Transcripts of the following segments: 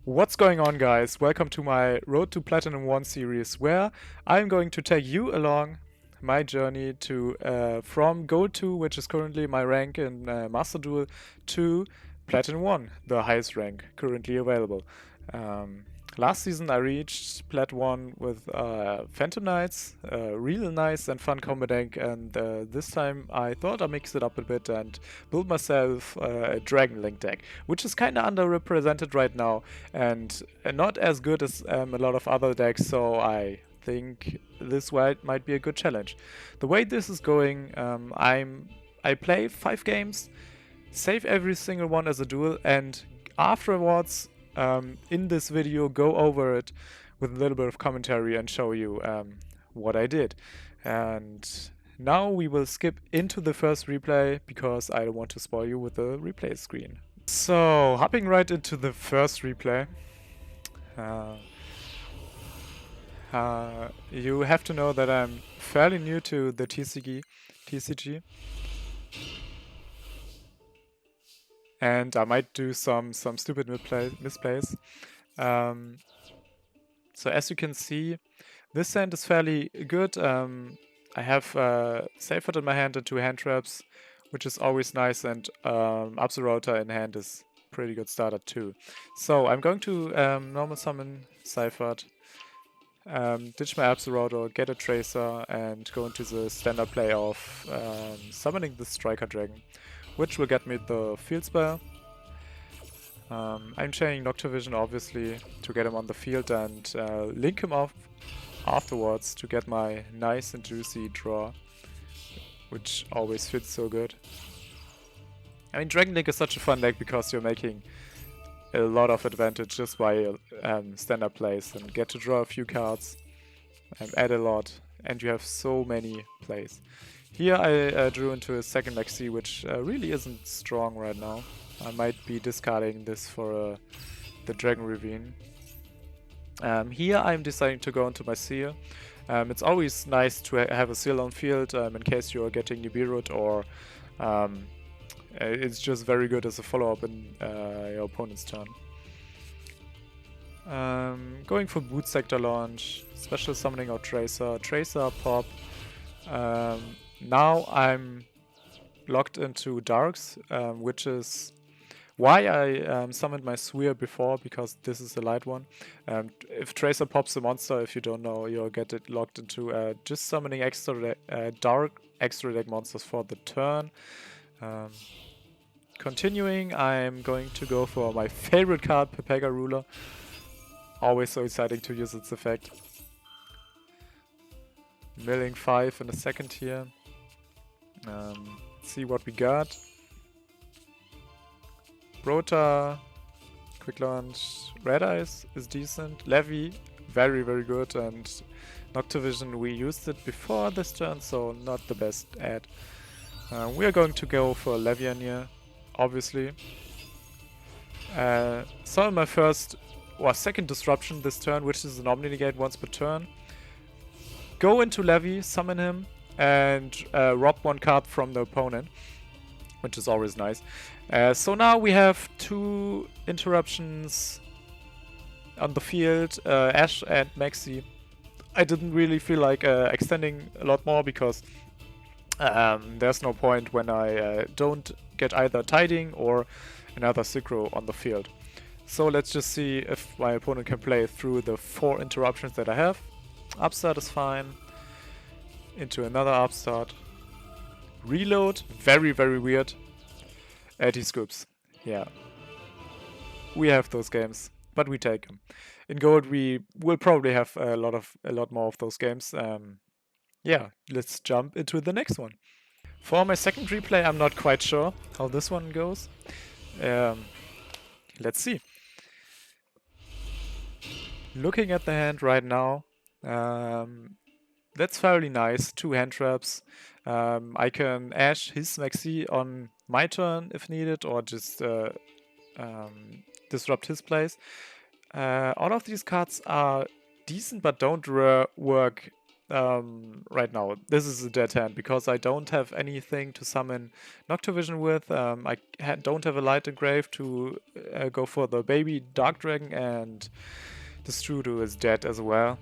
What's going on, guys? Welcome to my Road to Platinum 1 series, where I'm going to take you along my journey to from Gold 2, which is currently my rank in Master Duel, to Platinum 1, the highest rank currently available. Um, Last season I reached Plat 1 with Phantom Knights, real nice and fun combo deck, and this time I thought I'd mix it up a bit and build myself a Dragon Link deck, which is kind of underrepresented right now and not as good as a lot of other decks, so I think this might be a good challenge. The way this is going, I play 5 games, save every single one as a duel, and afterwards, in this video, go over it with a little bit of commentary and show you what I did. And now we will skip into the first replay because I don't want to spoil you with the replay screen. So, hopping right into the first replay. You have to know that I'm fairly new to the TCG. And I might do some stupid misplays. So as you can see, this hand is fairly good. I have Safeguard in my hand and 2 hand traps, which is always nice, and Absoluta in hand is pretty good starter too. So I'm going to normal summon Safeguard, ditch my Absoluta, get a Tracer, and go into the standard play of summoning the Striker Dragon, which will get me the field spell. I'm chaining Noctovision obviously to get him on the field and link him off afterwards to get my nice and juicy draw, which always fits so good. I mean, Dragon Link is such a fun deck because you're making a lot of advantage just by standard plays and get to draw a few cards and add a lot, and you have so many plays. Here I drew into a second Maxi, which really isn't strong right now. I might be discarding this for the Dragon Ravine. Here I'm deciding to go into my Seal. It's always nice to have a Seal on field in case you're getting Nibiru, or it's just very good as a follow-up in your opponent's turn. Going for Boot Sector Launch, Special Summoning or Tracer, Pop. Now I'm locked into Darks, which is why I summoned my Sphere before, because this is a light one. If Tracer pops a monster, if you don't know, you'll get it locked into just summoning extra dark extra deck monsters for the turn. Continuing, I'm going to go for my favorite card, Pepega Ruler. Always so exciting to use its effect. Milling 5 in a second here. See what we got. Rota, Quick Launch, Red Eyes is decent. Levy, very good, and Noctovision, we used it before this turn, so not the best add. We are going to go for Levian here, obviously. So my first or second disruption this turn, which is an Omni-Negate once per turn. Go into Levy, summon him, and rob 1 card from the opponent, which is always nice. So now we have 2 interruptions on the field, Ash and Maxi. I didn't really feel like extending a lot more because there's no point when I don't get either Tiding or another Synchro on the field. So let's just see if my opponent can play through the 4 interruptions that I have. Upstart is fine. Into another upstart. Reload, very weird. He scoops. Yeah. We have those games, but we take them. In Gold, we will probably have a lot more of those games. Yeah, let's jump into the next one. For my second replay, I'm not quite sure how this one goes. Let's see. Looking at the hand right now, that's fairly nice. 2 hand traps. I can Ash his Maxi on my turn if needed, or just disrupt his plays. All of these cards are decent, but don't work right now. This is a dead hand because I don't have anything to summon Noctovision with. I don't have a Light Engrave to go for the baby Dark Dragon, and the Strudo is dead as well.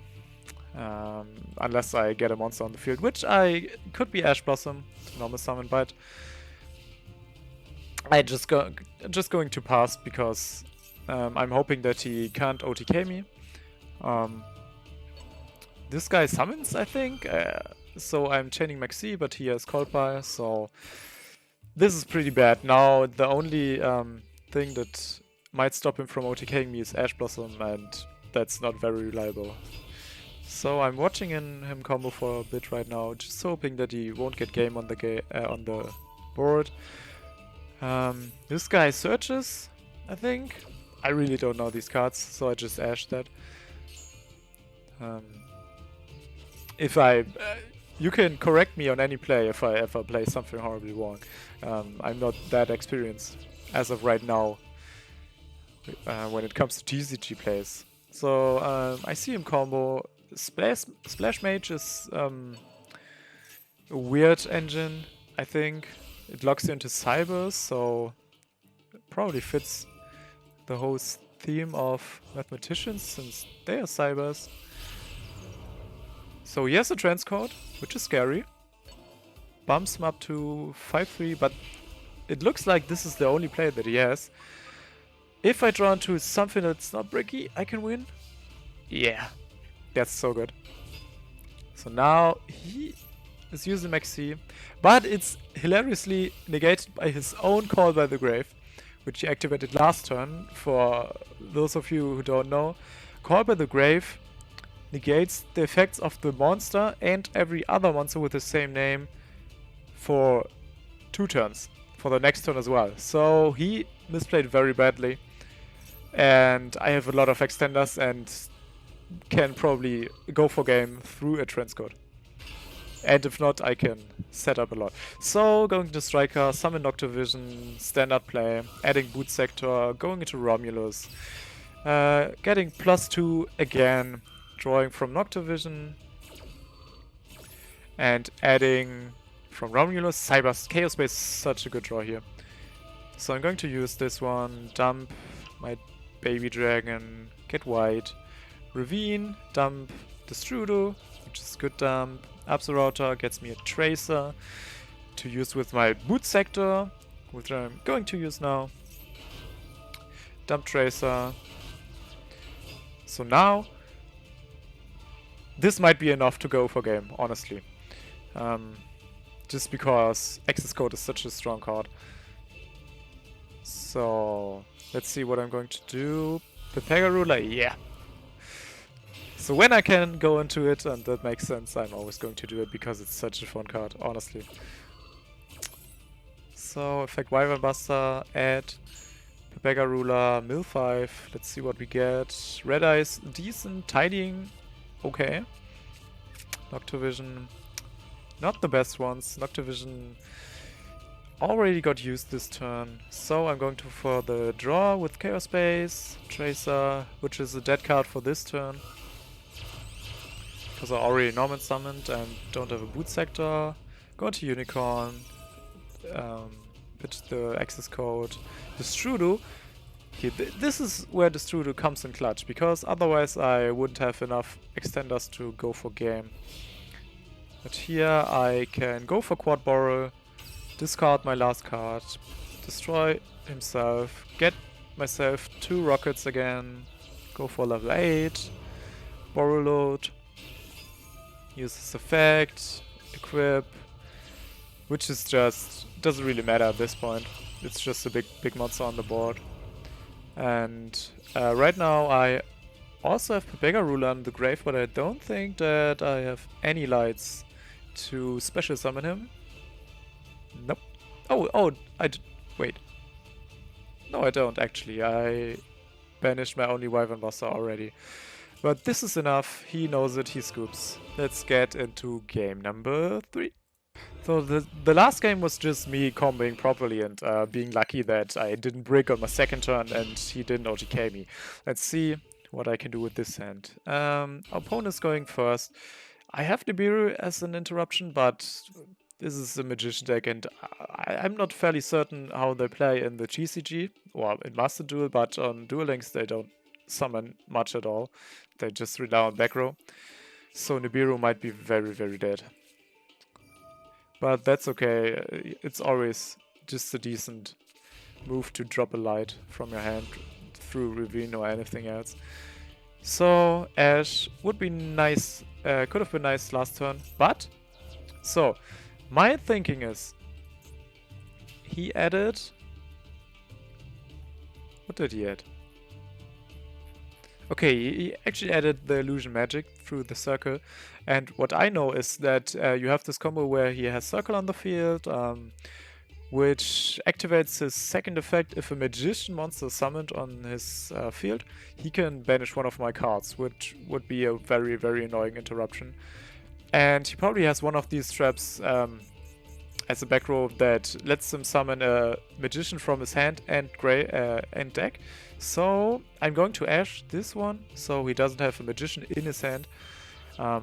Unless I get a monster on the field, which I could be Ash Blossom to normal summon, but I just going to pass because I'm hoping that he can't OTK me. This guy summons, I think, so I'm chaining Maxi, but he has Cold Buy, so this is pretty bad. Now the only thing that might stop him from OTKing me is Ash Blossom, and that's not very reliable. So I'm watching him combo for a bit right now, just hoping that he won't get game on the board. This guy searches, I think. I really don't know these cards, so I just ashed that. You can correct me on any play if I ever play something horribly wrong. I'm not that experienced as of right now when it comes to TCG plays. So I see him combo. Splash Mage is a weird engine, I think. It locks you into Cybers, so it probably fits the whole theme of Mathematicians since they are Cybers. So he has a Transcode, which is scary. Bumps him up to 5-3, but it looks like this is the only play that he has. If I draw into something that's not bricky, I can win. Yeah, that's so good. So now he is using Maxi, but it's hilariously negated by his own Call by the Grave, which he activated last turn. For those of you who don't know, Call by the Grave negates the effects of the monster and every other monster with the same name for 2 turns, for the next turn as well. So he misplayed very badly, and I have a lot of extenders and can probably go for game through a Transcode. And if not, I can set up a lot. So going to Striker, summon Noctovision, standard play, adding Boot Sector, going into Romulus, getting +2 again, drawing from Noctovision, and adding from Romulus. Cyber Chaos Base is such a good draw here. So I'm going to use this one, dump my baby dragon, get white, Ravine, dump the Strudo, which is good dump. Absolrouter gets me a Tracer to use with my Boot Sector, which I'm going to use now. Dump Tracer. So now this might be enough to go for game, honestly. Just because Accesscode is such a strong card. So let's see what I'm going to do. Pepega Ruler, yeah. So when I can go into it, and that makes sense, I'm always going to do it because it's such a fun card, honestly. So effect Wyvern Buster, add Pepega Ruler, Mill 5. Let's see what we get. Red Eyes, decent. Tidying, okay. Noctovision, not the best ones. Noctovision already got used this turn, so I'm going to for the draw with Chaos Base, Tracer, which is a dead card for this turn. Because I already Norman summoned and don't have a Boot Sector. Go to Unicorn, pitch the Accesscode, the Strudo. Here, this is where the Strudo comes in clutch, because otherwise I wouldn't have enough extenders to go for game. But here I can go for Quad Borrow, discard my last card, destroy himself, get myself 2 rockets again, go for level 8, Borrow Load, use this effect, equip, which is just, doesn't really matter at this point. It's just a big monster on the board. And right now I also have Pepega Ruler on the grave, but I don't think that I have any lights to special summon him. Nope. Wait. No, I don't actually. I banished my only Wyvern Buster already. But this is enough. He knows it. He scoops. Let's get into game number 3. So the last game was just me comboing properly and being lucky that I didn't brick on my second turn and he didn't OTK me. Let's see what I can do with this hand. Opponent's going first. I have Nibiru as an interruption, but this is a Magician deck, and I'm not fairly certain how they play in the GCG, or in Master Duel, but on Duel Links they don't summon much at all. They just rely on back row. So Nibiru might be very, very dead. But that's okay, it's always just a decent move to drop a light from your hand through Ravine or anything else. So Ash would be nice, could have been nice last turn, but so my thinking is he added, what did he add? Okay, he actually added the illusion magic through the circle, and what I know is that you have this combo where he has circle on the field, which activates his second effect. If a magician monster is summoned on his field, he can banish one of my cards, which would be a very, very annoying interruption. And he probably has one of these traps as a back row that lets him summon a magician from his hand and deck. So I'm going to Ash this one, so he doesn't have a magician in his hand. I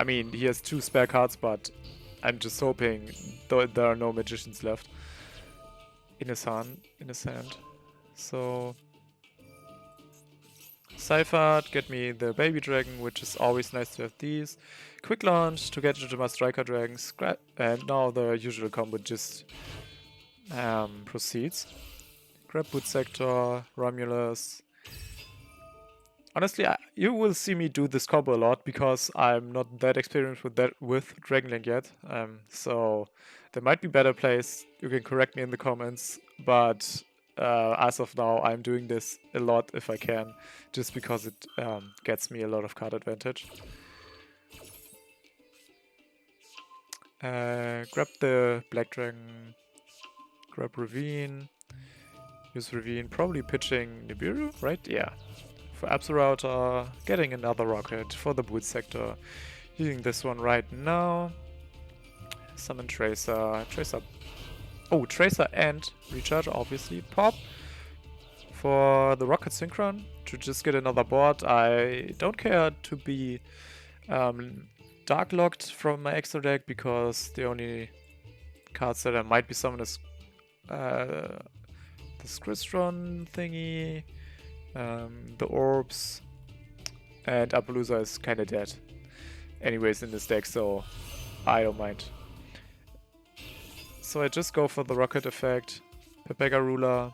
mean, he has 2 spare cards, but I'm just hoping there are no magicians left in his hand. So Cypher, get me the baby dragon, which is always nice to have these. Quick launch to get into my striker dragons, and now the usual combo just proceeds. Grab Boot Sector, Romulus. Honestly, you will see me do this combo a lot because I'm not that experienced with Dragon Link yet. So there might be better plays. You can correct me in the comments, but as of now, I'm doing this a lot if I can, just because it gets me a lot of card advantage. Grab the Black Dragon, grab Ravine, use Ravine, probably pitching Nibiru, right? Yeah. For Absolrouter, getting another rocket for the boot sector, using this one right now. Summon Tracer, oh, Tracer and Recharge, obviously. Pop for the Rocket Synchron to just get another board. I don't care to be dark locked from my extra deck because the only cards that I might be summoned is the Scrystron thingy, the Orbs, and Appaloosa is kinda dead anyways in this deck, so I don't mind. So I just go for the rocket effect, Pepega Ruler,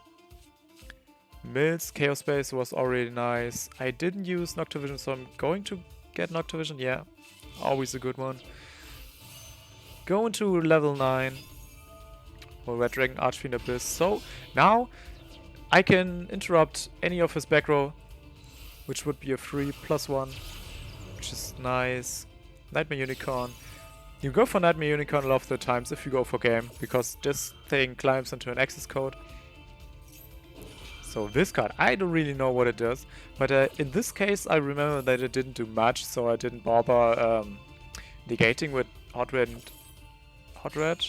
Mills, Chaos Space was already nice. I didn't use Noctovision, so I'm going to get Noctovision, yeah, always a good one. Go into level 9, or Red Dragon Archfiend Abyss, so now I can interrupt any of his back row, which would be a free +1, which is nice. Nightmare Unicorn. You go for Nightmare Unicorn a lot of the times if you go for game, because this thing climbs into an Accesscode. So this card, I don't really know what it does, but in this case I remember that it didn't do much, so I didn't bother negating with Hot Red.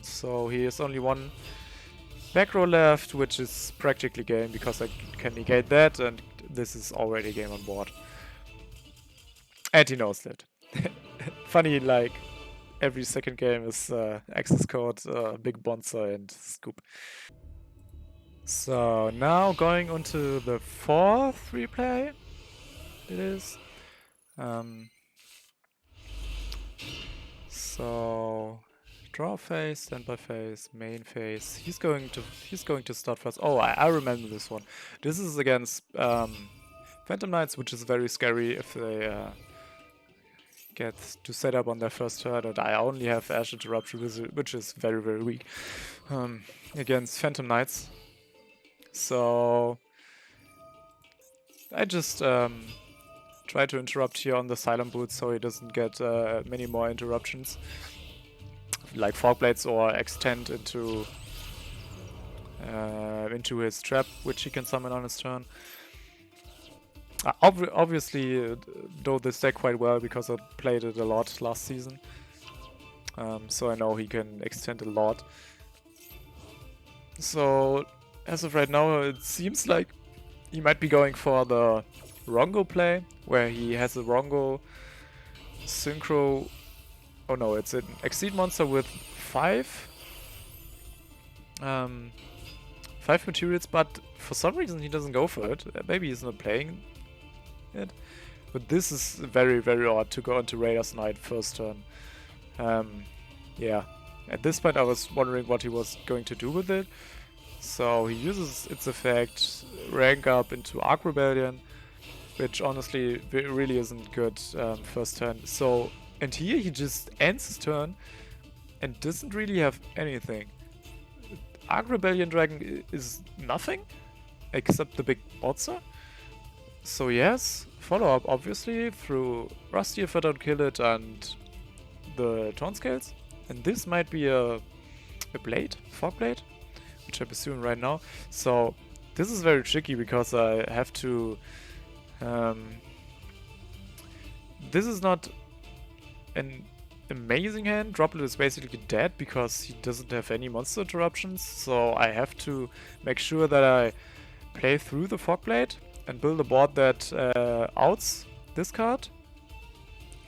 So he has only one back row left, which is practically game because I can negate that, and this is already game on board. And he knows that. Funny, like every second game is Accesscode, Big Bonzer, and Scoop. So now going onto the 4th replay, it is. So draw phase, standby phase, main phase. He's going to start first. Oh, I remember this one. This is against Phantom Knights, which is very scary if they get to set up on their first turn, and I only have Ash Interruption, which is very, very weak against Phantom Knights. So I just try to interrupt here on the Silent Boot so he doesn't get many more interruptions, like Fog Blades, or extend into his trap, which he can summon on his turn. Obviously, know this deck quite well because I played it a lot last season, so I know he can extend a lot. So as of right now, it seems like he might be going for the Rongo play, where he has a Rongo Synchro... Oh no, it's an Exceed monster with 5 materials, but for some reason he doesn't go for it. Maybe he's not playing it. But this is very, very odd to go into Raider's Knight first turn. Yeah. At this point I was wondering what he was going to do with it. So he uses its effect, rank up into Arc Rebellion, which honestly really isn't good first turn. So, and here he just ends his turn and doesn't really have anything. Arc Rebellion Dragon is nothing except the big monster. So yes, follow up obviously through Rusty if I don't kill it and the Taunt Scales. And this might be a blade, fog blade, which I'm pursuing right now. So this is very tricky because I have to... this is not an amazing hand. Droplet is basically dead because he doesn't have any monster interruptions. So I have to make sure that I play through the fog blade and build a board that outs this card.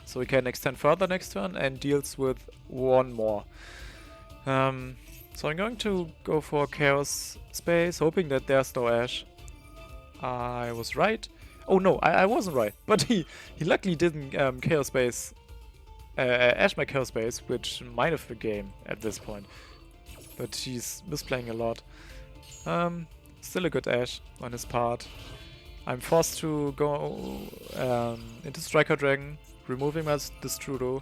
So we can extend further next turn and deals with one more. So I'm going to go for Chaos Space, hoping that there's no Ash. I was right. Oh no, I wasn't right. But he luckily didn't Chaos Space, Ash my Chaos Space, which might have been game at this point. But he's misplaying a lot. Still a good Ash on his part. I'm forced to go into Striker Dragon, removing my Destrudo,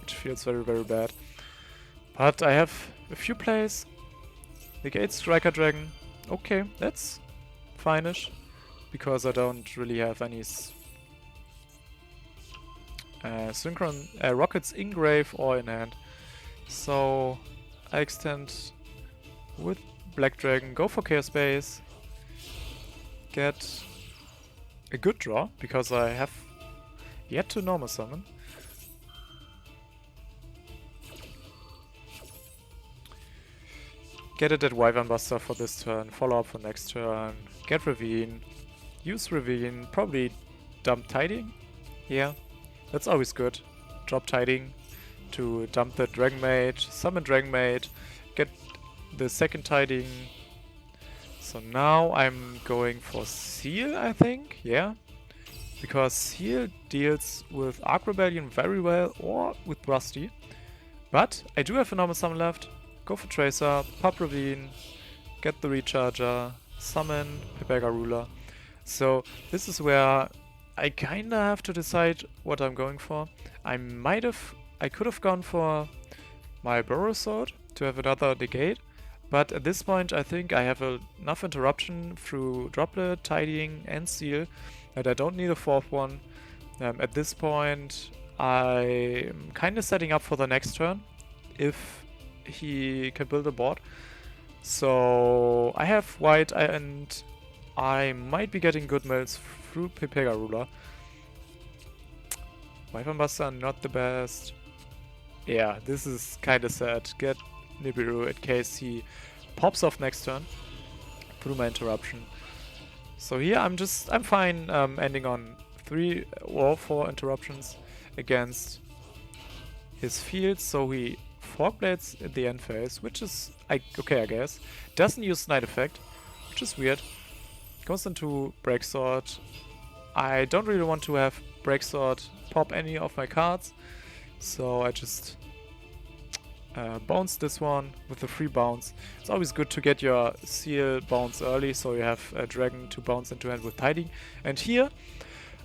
which feels very, very bad. But I have a few plays. Negate Striker Dragon. Okay, that's fine-ish, because I don't really have any Synchron Rockets in grave or in hand. So I extend with Black Dragon, go for Chaos Space, get a good draw, because I have yet to normal summon. Get it at Wyvern Buster for this turn, follow up for next turn, get Ravine, use Ravine, probably dump Tiding. Yeah, that's always good. Drop Tiding to dump the Dragon Mage, summon Dragon Mage, get the second Tiding. So now I'm going for Seal, I think, yeah. Because Seal deals with Arc Rebellion very well, or with Rusty. But I do have a normal summon left. Go for Tracer, pop Ravine, get the Recharger, summon Pepega Ruler. So this is where I kinda have to decide what I'm going for. I could have gone for my Burrow Sword to have another negate. But at this point I think I have enough interruption through Droplet, Tidying and Seal that I don't need a fourth one. At this point I'm kinda setting up for the next turn if he can build a board. So I have white and I might be getting good mills through Pepega Ruler. Wyvern Buster not the best. Yeah, this is kinda sad. Get Nibiru in case he pops off next turn through my interruption. So here I'm fine ending on 3 or 4 interruptions against his field, so he Fork Blades at the end phase, which is okay, I guess. Doesn't use Night Effect, which is weird. Goes into Breaksword. I don't really want to have Breaksword pop any of my cards, so I just bounce this one with a free bounce. It's always good to get your Seal bounce early, so you have a Dragon to bounce into hand with Tiding. And here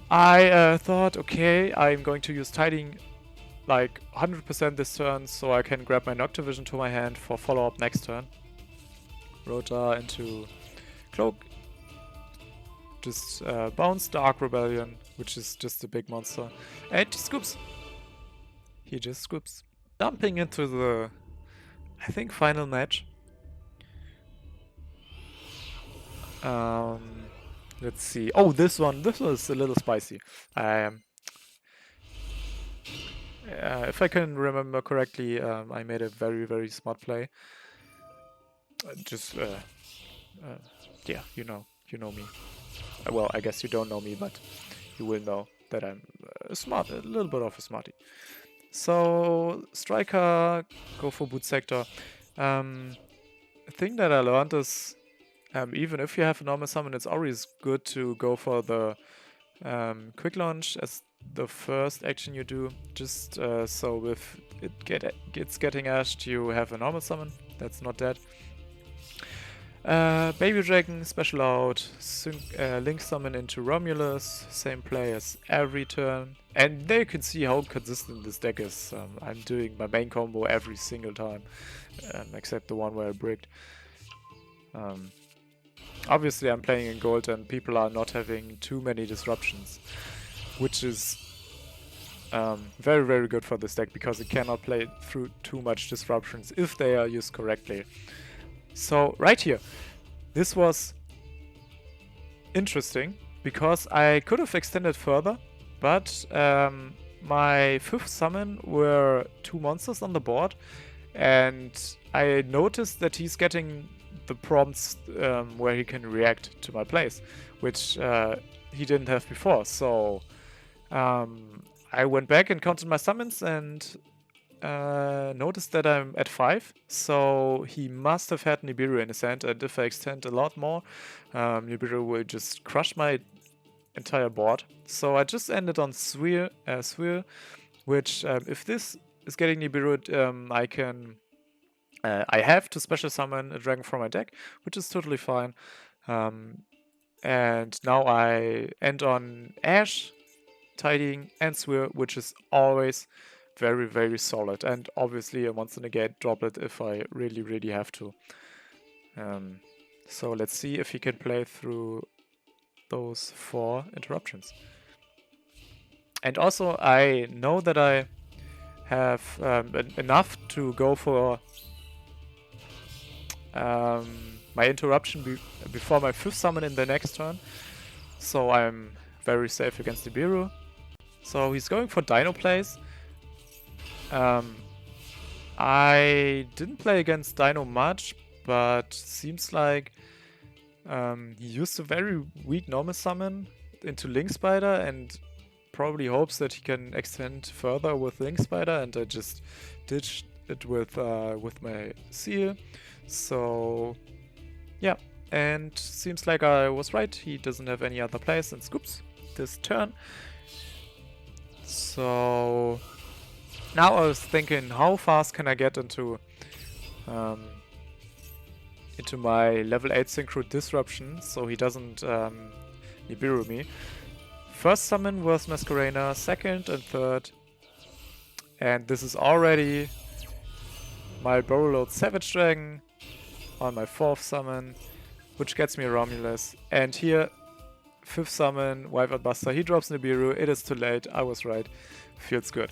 I thought, okay, I'm going to use Tiding like 100% this turn, so I can grab my Noctivision to my hand for follow-up next turn. Rota into Cloak. Just bounce the Arc Rebellion, which is just a big monster. And he scoops. He just scoops. Dumping into the, I think, final match. Let's see. Oh, this was a little spicy. If I can remember correctly, I made a very, very smart play. Yeah, you know me. Well, I guess you don't know me, but you will know that I'm a little bit of a smarty. So, striker, go for boot sector. The thing that I learned is, even if you have a normal summon, it's always good to go for the quick launch as the first action you do, just so if it's getting ashed, you have a normal summon that's not dead. Baby Dragon, special out, link summon into Romulus, same play as every turn. And there you can see how consistent this deck is. I'm doing my main combo every single time, except the one where I bricked. Obviously I'm playing in gold and people are not having too many disruptions, which is very, very good for this deck because it cannot play through too much disruptions if they are used correctly. So right here, this was interesting because I could have extended further, but my fifth summon were 2 monsters on the board, and I noticed that he's getting the prompts where he can react to my plays, which he didn't have before. So I went back and counted my summons and noticed that I'm at 5, so he must have had Nibiru in his hand, and if I extend a lot more, Nibiru will just crush my entire board. So I just ended on Swir, which if this is getting Nibiru, I have to special summon a dragon from my deck, which is totally fine. And now I end on Ash, Tidying, and Swir, which is always very, very solid. And obviously a monster negate droplet if I really, really have to. So let's see if he can play through those 4 interruptions. And also I know that I have enough to go for my interruption before my 5th summon in the next turn. So I'm very safe against Nibiru. So he's going for Dino plays. I didn't play against Dino much, but seems like he used a very weak normal summon into Link Spider and probably hopes that he can extend further with Link Spider, and I just ditched it with my seal. So yeah, and seems like I was right. He doesn't have any other plays and scoops this turn. So now I was thinking, how fast can I get into my level 8 Synchro Disruption so he doesn't Nibiru me. First summon was Masquerena, second and third. And this is already my Borrowload Savage Dragon on my 4th summon, which gets me a Romulus. And here, 5th summon, Wipeout Buster, he drops Nibiru, it is too late, I was right, feels good.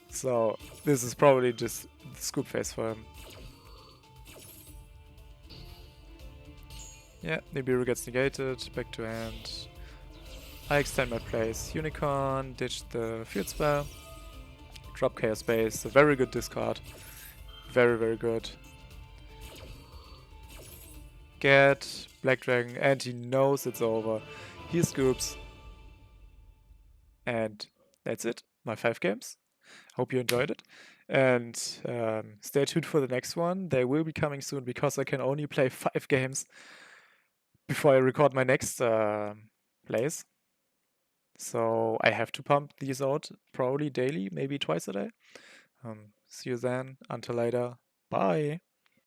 So this is probably just scoop phase for him. Yeah, Nibiru gets negated, back to hand. I extend my plays. Unicorn, ditch the field spell. Drop Chaos Base, a very good discard. Very, very good. Get Black Dragon, and he knows it's over. He scoops. And that's it. My 5 games. Hope you enjoyed it. And stay tuned for the next one. They will be coming soon because I can only play 5 games before I record my next plays. So I have to pump these out probably daily, maybe twice a day. See you then. Until later. Bye.